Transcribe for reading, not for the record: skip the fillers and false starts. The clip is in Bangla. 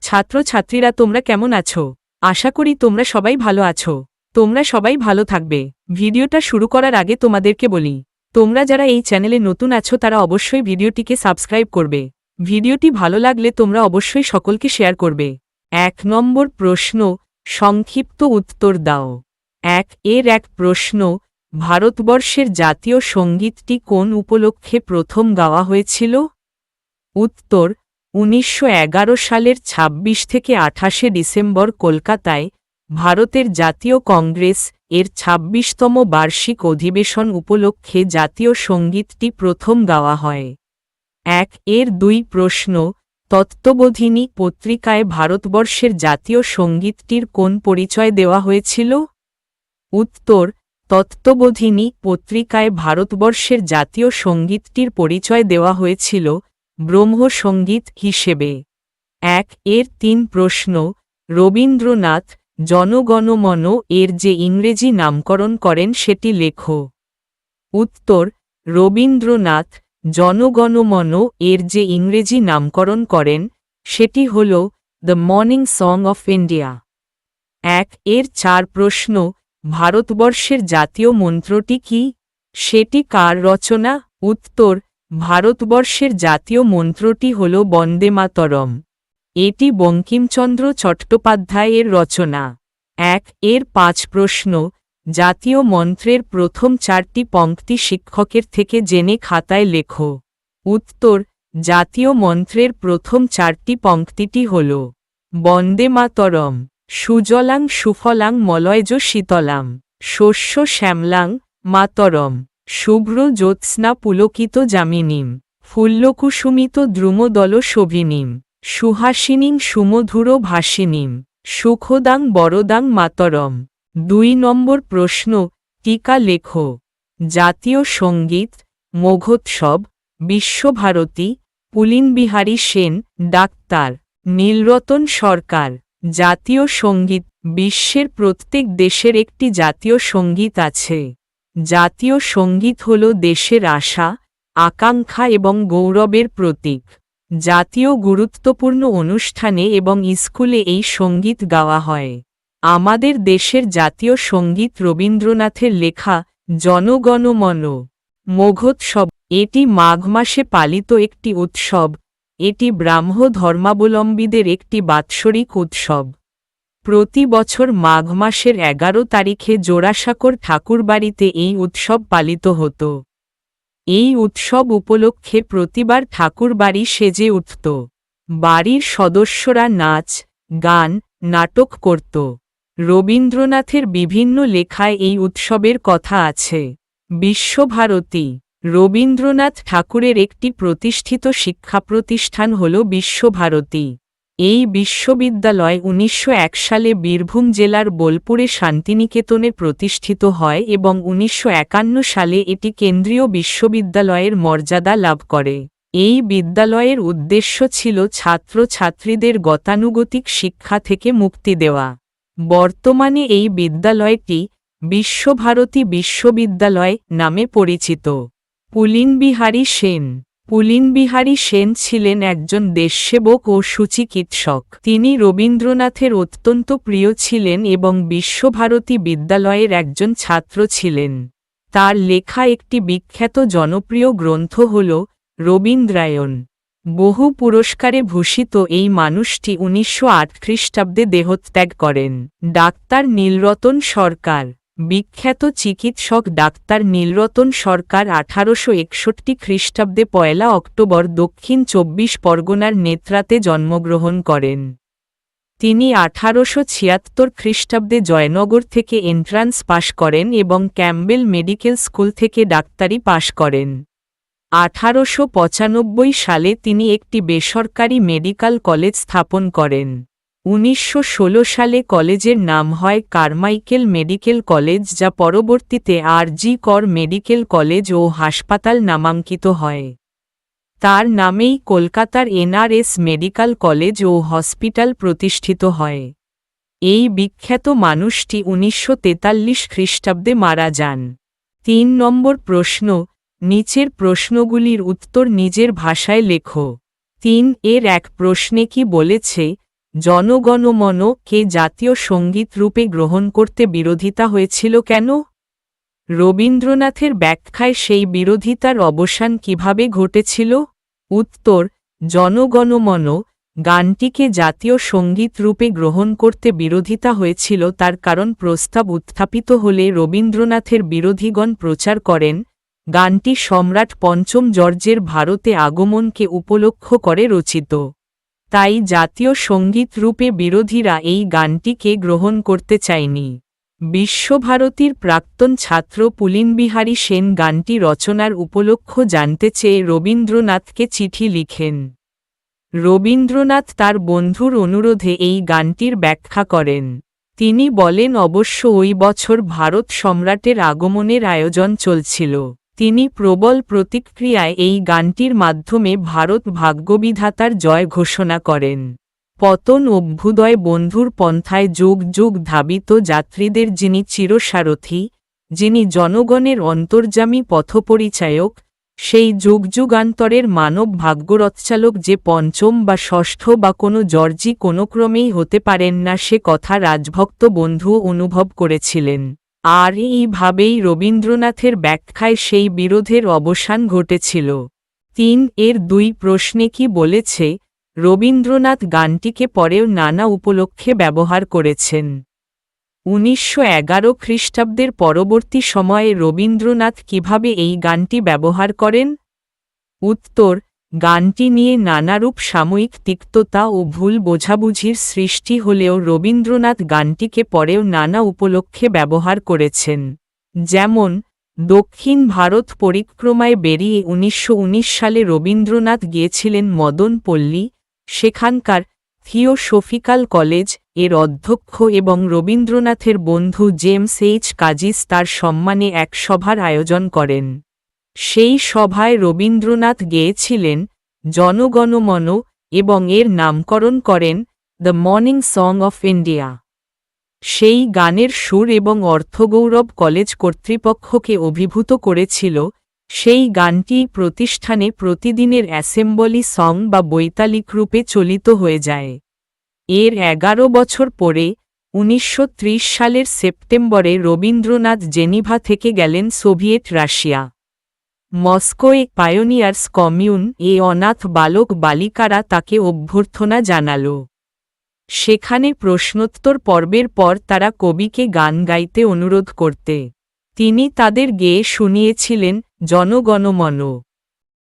ছাত্রছাত্রীরা তোমরা কেমন আছো? আশা করি তোমরা সবাই ভালো আছো। তোমরা সবাই ভালো থাকবে। ভিডিওটা শুরু করার আগে তোমাদেরকে বলি, তোমরা যারা এই চ্যানেলে নতুন আছো তারা অবশ্যই ভিডিওটিকে সাবস্ক্রাইব করবে। ভিডিওটি ভালো লাগলে তোমরা অবশ্যই সকলকে শেয়ার করবে। 1 নম্বর প্রশ্ন, সংক্ষিপ্ত উত্তর দাও। 1 প্রশ্ন, ভারতবর্ষের জাতীয় সঙ্গীতটি কোন উপলক্ষে প্রথম গাওয়া হয়েছিল? উত্তর, 1911 সালের 26 থেকে 28 ডিসেম্বর কলকাতায় ভারতের জাতীয় কংগ্রেস এর 26তম বার্ষিক অধিবেশন উপলক্ষে জাতীয় সঙ্গীতটি প্রথম গাওয়া হয়। 2 প্রশ্ন, তত্ত্ববোধিনী পত্রিকায় ভারতবর্ষের জাতীয় সঙ্গীতটির কোন পরিচয় দেওয়া হয়েছিল? উত্তর, তত্ত্ববোধিনী পত্রিকায় ভারতবর্ষের জাতীয় সঙ্গীতটির পরিচয় দেওয়া হয়েছিল ব্রহ্মসঙ্গীত হিসেবে। 3 প্রশ্ন, রবীন্দ্রনাথ জনগণমন এর যে ইংরেজি নামকরণ করেন সেটি লেখো। উত্তর, রবীন্দ্রনাথ জনগণমন এর যে ইংরেজি নামকরণ করেন সেটি হল the morning song of India. 4 প্রশ্ন, ভারতবর্ষের জাতীয় মন্ত্রটি কি? সেটি কার রচনা? উত্তর, ভারতবর্ষের জাতীয় মন্ত্রটি হল বন্দে মাতরম। এটি বঙ্কিমচন্দ্র চট্টোপাধ্যায়ের রচনা। 5 প্রশ্ন, জাতীয় মন্ত্রের প্রথম 4টি পংক্তি শিক্ষকের থেকে জেনে খাতায় লেখো। উত্তর, জাতীয় মন্ত্রের প্রথম 4টি পংক্তিটি হল বন্দে মাতরম, সুজলাং সুফলাং মলয়জ শীতলাং, শস্য শ্যামলাং মাতরম, শুভ্র জ্যোৎস্না পুলকিত যামিনীম, ফুল্লকুসুমিত দ্রুমদল শোভিনীম, সুহাসিনীং সুমধুর ভাসিনীম, সুখদাং বরদাং মাতরম। 2 নম্বর প্রশ্ন, টিকা লেখো। জাতীয় সঙ্গীত, মঘোৎসব, বিশ্বভারতী, পুলিনবিহারী সেন, ডাক্তার নীলরতন সরকার। জাতীয় সঙ্গীত, বিশ্বের প্রত্যেক দেশের একটি জাতীয় সঙ্গীত আছে। জাতীয় সঙ্গীত হল দেশের আশা, আকাঙ্ক্ষা এবং গৌরবের প্রতীক। জাতীয় গুরুত্বপূর্ণ অনুষ্ঠানে এবং স্কুলে এই সঙ্গীত গাওয়া হয়। আমাদের দেশের জাতীয় সঙ্গীত রবীন্দ্রনাথের লেখা জনগণমন। মঘোৎসব, এটি মাঘ মাসে পালিত একটি উৎসব। এটি ব্রাহ্ম ধর্মাবলম্বীদের একটি বাৎসরিক উৎসব। প্রতি বছর মাঘ মাসের 11 তারিখে জোড়াসাঁকোর ঠাকুরবাড়িতে এই উৎসব পালিত হতো। এই উৎসব উপলক্ষে প্রতিবার ঠাকুরবাড়ি সেজে উঠত। বাড়ির সদস্যরা নাচ, গান, নাটক করত। রবীন্দ্রনাথের বিভিন্ন লেখায় এই উৎসবের কথা আছে। বিশ্বভারতী, রবীন্দ্রনাথ ঠাকুরের একটি প্রতিষ্ঠিত শিক্ষা প্রতিষ্ঠান হল বিশ্বভারতী। এই বিশ্ববিদ্যালয় 1901 সালে বীরভূম জেলার বোলপুরে শান্তিনিকেতনে প্রতিষ্ঠিত হয় এবং 1951 সালে এটি কেন্দ্রীয় বিশ্ববিদ্যালয়ের মর্যাদা লাভ করে। এই বিদ্যালয়ের উদ্দেশ্য ছিল ছাত্রছাত্রীদের গতানুগতিক শিক্ষা থেকে মুক্তি দেওয়া। বর্তমানে এই বিদ্যালয়টি বিশ্বভারতী বিশ্ববিদ্যালয় নামে পরিচিত। পুলিনবিহারী সেন, পুলিনবিহারী সেন ছিলেন একজন দেশসেবক ও সুচিকিৎসক। তিনি রবীন্দ্রনাথের অত্যন্ত প্রিয় ছিলেন এবং বিশ্বভারতী বিদ্যালয়ের একজন ছাত্র ছিলেন। তার লেখা একটি বিখ্যাত জনপ্রিয় গ্রন্থ হল রবীন্দ্রায়ণ। বহু পুরস্কারে ভূষিত এই মানুষটি 1908 খ্রিস্টাব্দে দেহত্যাগ করেন। ডাক্তার নীলরতন সরকার, বিখ্যাত চিকিৎসক ডাক্তার নীলরতন সরকার 1861 খ্রিস্টাব্দে 1 অক্টোবর দক্ষিণ 24 পরগনার নেত্রাতে জন্মগ্রহণ করেন। তিনি 1876 খ্রিস্টাব্দে জয়নগর থেকে এন্ট্রান্স পাশ করেন এবং ক্যাম্বেল মেডিকেল স্কুল থেকে ডাক্তারি পাশ করেন। 1895 সালে তিনি একটি বেসরকারি মেডিকেল কলেজ স্থাপন করেন। 1916 সালে কলেজের নাম হয় কারমাইকেল মেডিকেল কলেজ, যা পরবর্তীতে আর.জি. কর মেডিকেল কলেজ ও হাসপাতাল নামাঙ্কিত হয়। তার নামেই কলকাতার এনআরএস মেডিকেল কলেজ ও হসপিটাল প্রতিষ্ঠিত হয়। এই বিখ্যাত মানুষটি 1943 খ্রিস্টাব্দে মারা যান। 3 নম্বর প্রশ্ন, নিচের প্রশ্নগুলির উত্তর নিজের ভাষায় লেখো। 3 এর 1 প্রশ্নে কি বলেছে, জনগণমন কে জাতীয় সঙ্গীত রূপে গ্রহণ করতে বিরোধিতা হয়েছিল কেন? রবীন্দ্রনাথের ব্যাখ্যায় সেই বিরোধিতার অবসান কিভাবে ঘটেছিল? উত্তর: জনগণমন গানটিকে জাতীয় সঙ্গীত রূপে গ্রহণ করতে বিরোধিতা হয়েছিল তার কারণ প্রস্তাব উত্থাপিত হলে রবীন্দ্রনাথের বিরোধীগণ প্রচার করেন, গানটি সম্রাট পঞ্চম জর্জের ভারতে আগমনকে উপলক্ষ করে রচিত। তাই জাতীয় সঙ্গীত রূপে বিরোধীরা এই গানটিকে গ্রহণ করতে চায়নি। বিশ্বভারতীর প্রাক্তন ছাত্র পুলিনবিহারী সেন গানটি রচনার উপলক্ষ জানতে চেয়ে রবীন্দ্রনাথকে চিঠি লিখেন। রবীন্দ্রনাথ তার বন্ধুর অনুরোধে এই গানটির ব্যাখ্যা করেন। তিনি বলেন অবশ্য ওই বছর ভারত সম্রাটের আগমনের আয়োজন চলছিল। তিনি প্রবল প্রতিক্রিয়ায় এই গানটির মাধ্যমে ভারত ভাগ্যবিধাতার জয় ঘোষণা করেন। পতন অভ্যুদয় বন্ধুর পন্থায় যুগ যুগ ধাবিত যাত্রীদের যিনি চিরসারথী, যিনি জনগণের অন্তর্যামী পথপরিচায়ক, সেই যুগ যুগান্তরের মানব ভাগ্যরথচালক যে পঞ্চম বা ষষ্ঠ বা কোনো জর্জি কোনোক্রমেই হতে পারেন না সে কথা রাজভক্ত বন্ধু অনুভব করেছিলেন। আর এইভাবেই রবীন্দ্রনাথের ব্যাখ্যায় সেই বিরোধের অবসান ঘটেছিল। 3 এর 2 প্রশ্নে কি বলেছে? রবীন্দ্রনাথ গানটিকে পরেও নানা উপলক্ষে ব্যবহার করেছেন। 1911 খ্রিস্টাব্দের পরবর্তী সময়ে রবীন্দ্রনাথ কিভাবে এই গানটি ব্যবহার করেন? উত্তর: গানটি নিয়ে নানারূপ সাময়িক তিক্ততা ও ভুল বোঝাবুঝির সৃষ্টি হলেও রবীন্দ্রনাথ গানটিকে পরেও নানা উপলক্ষে ব্যবহার করেছেন। যেমন, দক্ষিণ ভারত পরিক্রমায় বেরিয়ে 1919 সালে রবীন্দ্রনাথ গিয়েছিলেন মদন পল্লী, সেখানকার থিওসফিক্যাল কলেজ এর অধ্যক্ষ এবং রবীন্দ্রনাথের বন্ধু জেমস এইচ কাজিস তার সম্মানে এক সভার আয়োজন করেন। সেই সভায় রবীন্দ্রনাথ গেয়েছিলেন জনগণমন এবং এর নামকরণ করেন the morning song of India. সেই গানের সুর এবং অর্থগৌরব কলেজ কর্তৃপক্ষকে অভিভূত করেছিল। সেই গানটি প্রতিষ্ঠানে প্রতিদিনের অ্যাসেম্বলি সং বা বৈতালিক রূপে চলিত হয়ে যায়। এর 11 বছর পরে 1930 সালের সেপ্টেম্বরে রবীন্দ্রনাথ জেনিভা থেকে গেলেন সোভিয়েত রাশিয়া। মস্কোয় পায়োনিয়ার্স কমিউন এ অনাথ বালক বালিকারা তাকে অভ্যর্থনা জানাল। সেখানে প্রশ্নোত্তর পর্বের পর তারা কবিকে গান গাইতে অনুরোধ করতে। তিনি তাদের গেয়ে শুনিয়েছিলেন জনগণমন।